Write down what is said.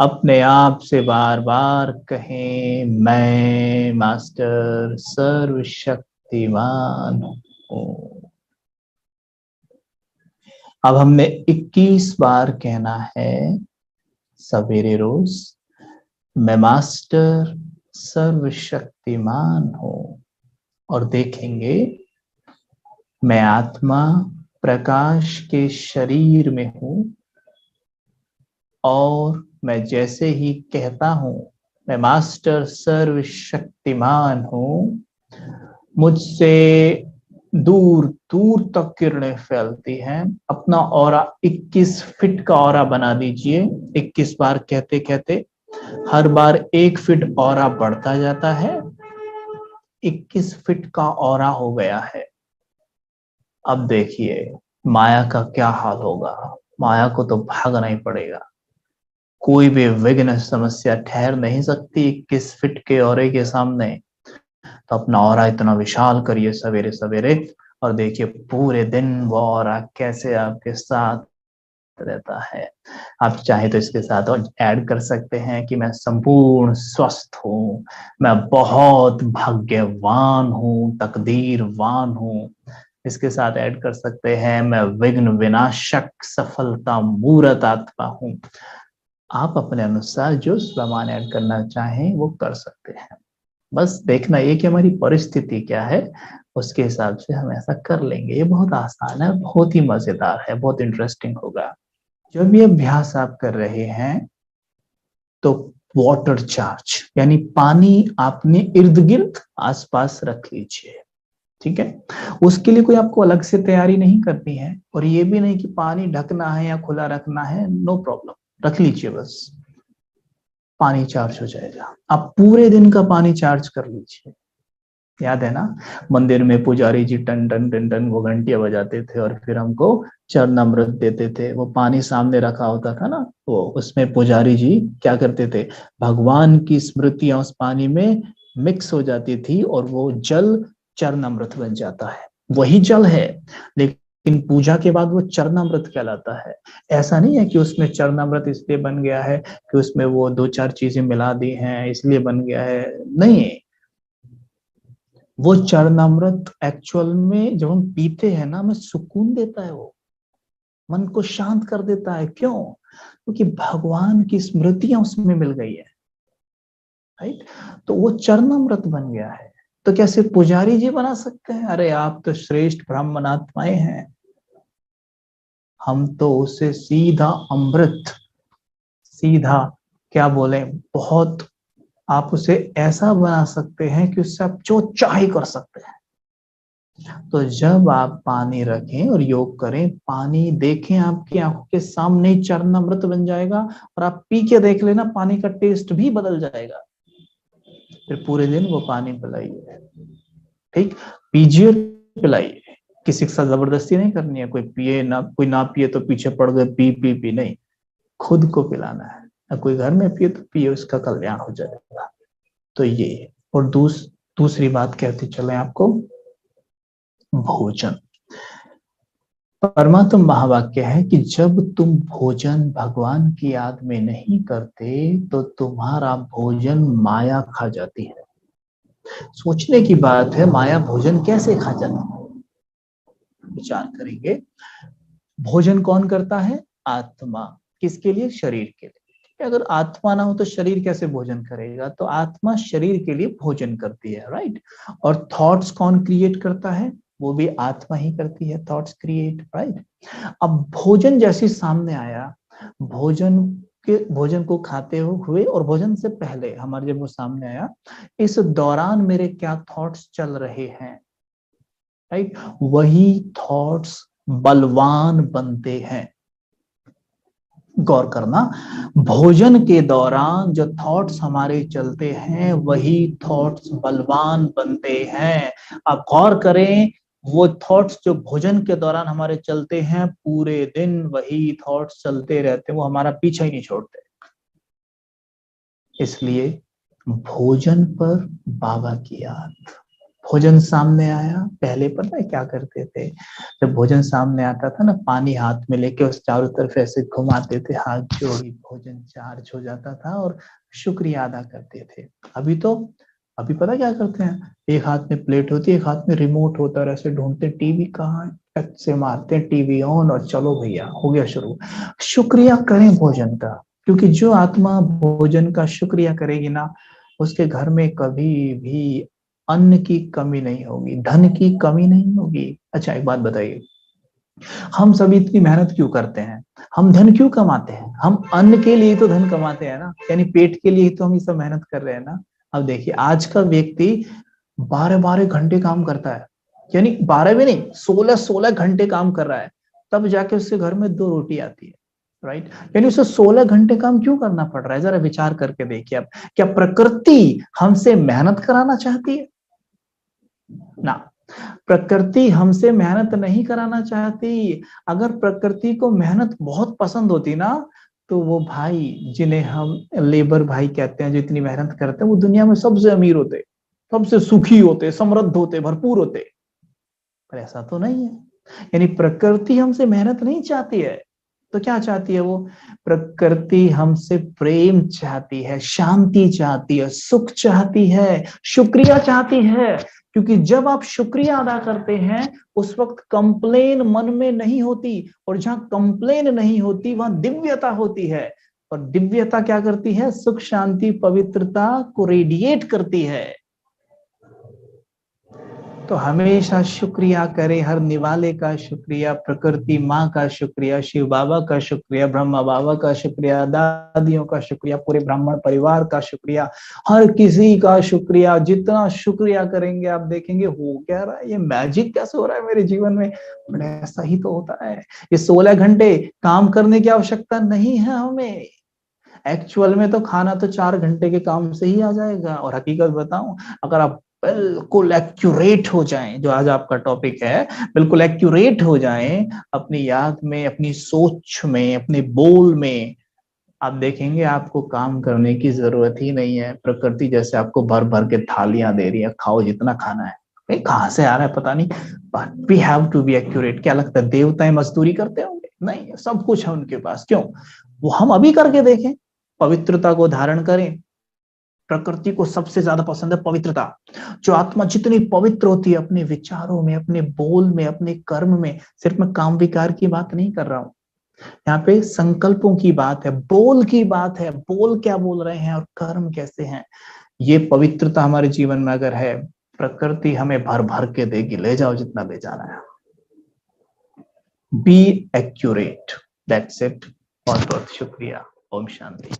अपने आप से बार बार कहें, मैं मास्टर सर्वशक्तिमान हूँ। अब हमने 21 बार कहना है सवेरे रोज, मैं मास्टर सर्वशक्तिमान हूँ। और देखेंगे मैं आत्मा प्रकाश के शरीर में हूँ, और मैं जैसे ही कहता हूं मैं मास्टर सर्वशक्तिमान हूं, मुझसे दूर दूर तक किरणें फैलती हैं। अपना ऑरा 21 फीट का ऑरा बना दीजिए। 21 बार कहते कहते हर बार 1 फीट ऑरा बढ़ता जाता है। 21 फीट का ऑरा हो गया है। अब देखिए माया का क्या हाल होगा। माया को तो भागना ही पड़ेगा। कोई भी विघ्न समस्या ठहर नहीं सकती 21 फीट के ऑरे के सामने। तो अपना ऑरा इतना विशाल करिए सवेरे सवेरे, और देखिए पूरे दिन वो ऑरा कैसे आपके साथ रहता है। आप चाहे तो इसके साथ और ऐड कर सकते हैं कि मैं संपूर्ण स्वस्थ हूँ, मैं बहुत भाग्यवान हूँ, तकदीरवान हूँ। इसके साथ ऐड कर सकते हैं मैं विघ्न विनाशक सफलता मूर्त आत्मा हूँ। आप अपने अनुसार जो स्वमान ऐड करना चाहें वो कर सकते हैं। बस देखना ये कि हमारी परिस्थिति क्या है, उसके हिसाब से हम ऐसा कर लेंगे। ये बहुत आसान है, बहुत ही मजेदार है, बहुत इंटरेस्टिंग होगा। जब ये अभ्यास आप कर रहे हैं तो वाटर चार्ज यानी पानी आपने इर्द गिर्द आसपास रख लीजिए। ठीक है, उसके लिए कोई आपको अलग से तैयारी नहीं करनी है, और ये भी नहीं कि पानी ढकना है या खुला रखना है। नो प्रॉब्लम, रख लीजिए, बस पानी चार्ज हो जाएगा। आप पूरे दिन का पानी चार्ज कर लीजिए। याद है ना, मंदिर में पुजारी जी टन टन टन टन वो घंटियां बजाते थे और फिर हमको चरणामृत देते थे। वो पानी सामने रखा होता था ना, वो उसमें पुजारी जी क्या करते थे, भगवान की स्मृतियां उस पानी में मिक्स हो जाती थी और वो जल चरणामृत बन जाता है। वही जल है, लेकिन पूजा के बाद वो चरणामृत कहलाता है। ऐसा नहीं है कि उसमें चरणामृत इसलिए बन गया है कि उसमें वो दो चार चीजें मिला दी हैं इसलिए बन गया है, नहीं। वो चरणामृत एक्चुअल में जब हम पीते हैं ना, हमें सुकून देता है। वो मन को शांत कर देता है। क्यों? क्योंकि भगवान की स्मृतियां उसमें मिल गई है। राइट, तो वो चरणामृत बन गया है। तो कैसे पुजारी जी बना सकते हैं? अरे आप तो श्रेष्ठ ब्राह्मणात्माएं हैं, हम तो उसे सीधा अमृत, सीधा क्या बोले, बहुत, आप उसे ऐसा बना सकते हैं कि उससे आप जो चाहे कर सकते हैं। तो जब आप पानी रखें और योग करें, पानी देखें आपकी आंखों के सामने चरणामृत बन जाएगा, और आप पी के देख लेना पानी का टेस्ट भी बदल जाएगा। फिर पूरे दिन वो पानी पिलाइए। ठीक, पीजिए, पिलाइए। किसी के साथ जबरदस्ती नहीं करनी है। कोई पिए ना, कोई ना पिए तो पीछे पड़ गए पी पी पी, नहीं, खुद को पिलाना है। कोई घर में पिए तो पिए, उसका कल्याण हो जाएगा। तो ये, और दूसरी बात कहते चले आपको, भोजन। परमात्म महावाक्य है कि जब तुम भोजन भगवान की याद में नहीं करते तो तुम्हारा भोजन माया खा जाती है। सोचने की बात है, माया भोजन कैसे खा जाती है? विचार करेंगे। भोजन कौन करता है? आत्मा। किसके लिए? शरीर के लिए। अगर आत्मा ना हो तो शरीर कैसे भोजन करेगा? तो आत्मा शरीर के लिए भोजन करती है, राइट। और थॉट्स कौन क्रिएट करता है? वो भी आत्मा ही करती है, थॉट्स क्रिएट, राइट। अब भोजन जैसे सामने आया, भोजन को खाते हुए और भोजन से पहले हमारे जब वो सामने आया, इस दौरान मेरे क्या थॉट्स चल रहे हैं, राइट, वही थॉट्स बलवान बनते हैं। गौर करना, भोजन के दौरान जो थॉट्स हमारे चलते हैं वही थॉट्स बलवान बनते हैं। आप गौर करें, वो थॉट्स जो भोजन के दौरान हमारे चलते हैं, पूरे दिन वही थॉट्स चलते रहते हैं, वो हमारा पीछा ही नहीं छोड़ते। इसलिए भोजन पर बाबा की याद, भोजन सामने आया, पहले पता है क्या करते थे, जब भोजन सामने आता था ना, पानी हाथ में लेके उस चारों तरफ ऐसे घुमाते थे, हाथ जोड़ी, भोजन चार्ज हो जाता था और शुक्रिया अदा करते थे। अभी पता क्या करते हैं, एक हाथ में प्लेट होती है, एक हाथ में रिमोट होता है, ऐसे ढूंढते टीवी कहाँ है, टच से मारते हैं टीवी ऑन और चलो भैया हो गया शुरू। शुक्रिया करें भोजन का, क्योंकि जो आत्मा भोजन का शुक्रिया करेगी ना, उसके घर में कभी भी अन्न की कमी नहीं होगी, धन की कमी नहीं होगी। अच्छा एक बात बताइए, हम सभी इतनी मेहनत क्यों करते हैं, हम धन क्यों कमाते हैं, हम अन्न के लिए तो धन कमाते हैं ना, यानी पेट के लिए ही तो हम ये सब मेहनत कर रहे हैं ना। अब देखिए आज का व्यक्ति 12-12 घंटे काम करता है, यानी 12 भी नहीं, 16-16 घंटे काम कर रहा है, तब जाके उसके घर में 2 रोटी आती है, राइट। यानी उसे 16 घंटे काम क्यों करना पड़ रहा है, जरा विचार करके देखिए। अब क्या प्रकृति हमसे मेहनत कराना चाहती है? ना, प्रकृति हमसे मेहनत नहीं कराना चाहती। अगर प्रकृति को मेहनत बहुत पसंद होती ना, तो वो भाई जिन्हें हम लेबर भाई कहते हैं, जो इतनी मेहनत करते हैं, वो दुनिया में सबसे अमीर होते, सबसे सुखी होते, समृद्ध होते, भरपूर होते। पर ऐसा तो नहीं है। यानी प्रकृति हमसे मेहनत नहीं चाहती है, तो क्या चाहती है वो? प्रकृति हमसे प्रेम चाहती है, शांति चाहती है, सुख चाहती है, शुक्रिया चाहती है। क्योंकि जब आप शुक्रिया अदा करते हैं, उस वक्त कंप्लेन मन में नहीं होती, और जहां कंप्लेन नहीं होती वहां दिव्यता होती है। और दिव्यता क्या करती है? सुख, शांति, पवित्रता को रेडिएट करती है। तो हमेशा शुक्रिया करें, हर निवाले का शुक्रिया, प्रकृति माँ का शुक्रिया, शिव बाबा का शुक्रिया, ब्रह्मा बाबा का शुक्रिया, दादियों का शुक्रिया, पूरे ब्राह्मण परिवार का शुक्रिया, हर किसी का शुक्रिया। जितना शुक्रिया करेंगे आप देखेंगे हो क्या रहा है, ये मैजिक कैसे हो रहा है मेरे जीवन में। ऐसा ही तो होता है। ये 16 घंटे काम करने की आवश्यकता नहीं है हमें, एक्चुअल में तो खाना तो 4 घंटे के काम से ही आ जाएगा। और हकीकत बताऊं, अगर आप बिल्कुल एक्यूरेट हो जाएं, जो आज आपका टॉपिक है, बिल्कुल एक्यूरेट हो जाएं अपनी याद में, अपनी सोच में, अपने बोल में, आप देखेंगे आपको काम करने की जरूरत ही नहीं है। प्रकृति जैसे आपको भर भर के थालियां दे रही है, खाओ जितना खाना है। कहाँ से आ रहा है पता नहीं, but we have to be accurate. क्या लगता है देवताएं मजदूरी करते होंगे? नहीं, सब कुछ है उनके पास। क्यों? वो हम अभी करके देखें, पवित्रता को धारण करें। प्रकृति को सबसे ज्यादा पसंद है पवित्रता। जो आत्मा जितनी पवित्र होती है अपने विचारों में, अपने बोल में, अपने कर्म में, सिर्फ मैं काम विकार की बात नहीं कर रहा हूं, यहाँ पे संकल्पों की बात है, बोल की बात है, बोल क्या बोल रहे हैं और कर्म कैसे हैं। ये पवित्रता हमारे जीवन में अगर है, प्रकृति हमें भर भर के देगी, ले जाओ जितना ले जाना है। Be accurate, that's it. बहुत बहुत शुक्रिया। ओम शांति।